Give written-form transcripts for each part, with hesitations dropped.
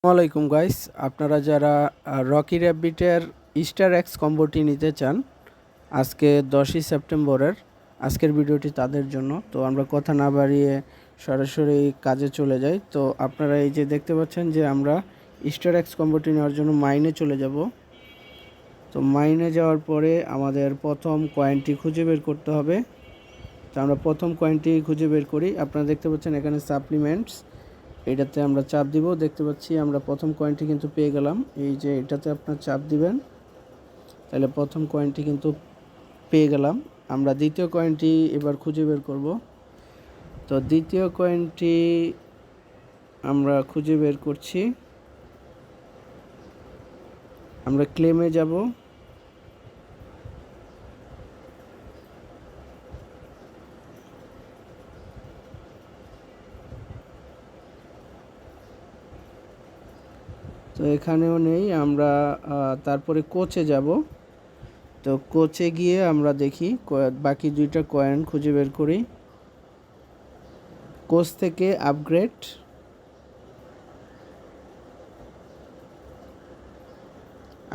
আসসালামাইকুম গাইস, আপনারা যারা রকি র্যাবিটের ইস্টার এক্স কম্বোটি নিতে চান আজকে 10ই সেপ্টেম্বরের আজকের ভিডিওটি তাদের জন্য। তো আমরা কথা না বাড়িয়ে সরাসরি কাজে চলে যাই। তো আপনারা এই যে দেখতে পাচ্ছেন যে আমরা ইস্টার এক্স কম্বোটি নেওয়ার জন্য মাইনে চলে যাব। তো মাইনে যাওয়ার পরে আমাদের প্রথম কয়েনটি খুঁজে বের করতে হবে। তো আমরা প্রথম কয়েনটি খুঁজে বের করি। আপনারা দেখতে পাচ্ছেন এখানে সাপ্লিমেন্টস, এটাতে আমরা চাপ দিব। দেখতে পাচ্ছি আমরা প্রথম কয়েনটি কিন্তু পেয়ে গেলাম। এই যে এটাতে আপনার চাপ দিবেন, তাহলে প্রথম কয়েনটি কিন্তু পেয়ে গেলাম। আমরা দ্বিতীয় কয়েনটি এবার খুঁজে বের করব। তো দ্বিতীয় কয়েনটি আমরা খুঁজে বের করছি। আমরা ক্লেমে যাব। তো এখানেও নেই, আমরা তারপরে কোচে যাব। তো কোচে গিয়ে আমরা দেখি বাকি দুইটা কয়েন খুঁজে বের করি। কোচ থেকে আপগ্রেড,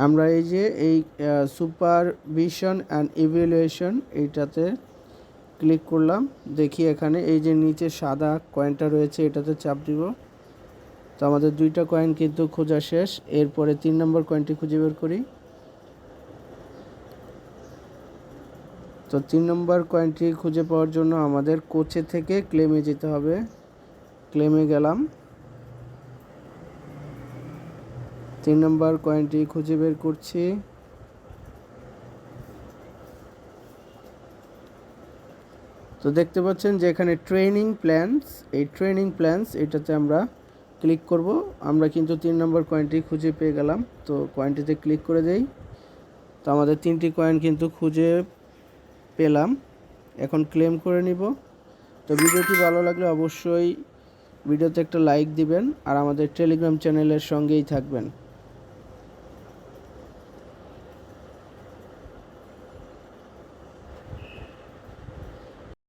আমরা এই যে এই সুপারভিশন অ্যান্ড ইভ্যালুয়েশন এইটাতে ক্লিক করলাম। দেখি এখানে এই যে নিচে সাদা কয়েনটা রয়েছে এটাতে চাপ দিব। তো আমাদের দুইটা কয়েন কিন্তু খোঁজা শেষ। এরপরে 3 নম্বর কয়েনটি খুঁজে বের করি। তো 3 নম্বর কয়েনটি খুঁজে পাওয়ার জন্য আমাদের কোচে থেকে ক্লেমে যেতে হবে। ক্লেমে গেলাম, 3 নম্বর কয়েনটি খুঁজে বের করছি। তো দেখতে পাচ্ছেন যে এখানে ট্রেনিং প্ল্যানস, এই ট্রেনিং প্ল্যানস এটাতে আমরা ক্লিক করব। আমরা কিন্তু 3 নম্বর কয়েনটি খুঁজে পেয়ে গেলাম। তো কয়েনটিতে ক্লিক করে দেই। তো আমাদের 3টি কয়েন কিন্তু খুঁজে পেলাম। এখন ক্লেম করে নিব। তো ভিডিওটি ভালো লাগলে অবশ্যই ভিডিওতে একটা লাইক দিবেন আর আমাদের টেলিগ্রাম চ্যানেলের সঙ্গেই থাকবেন।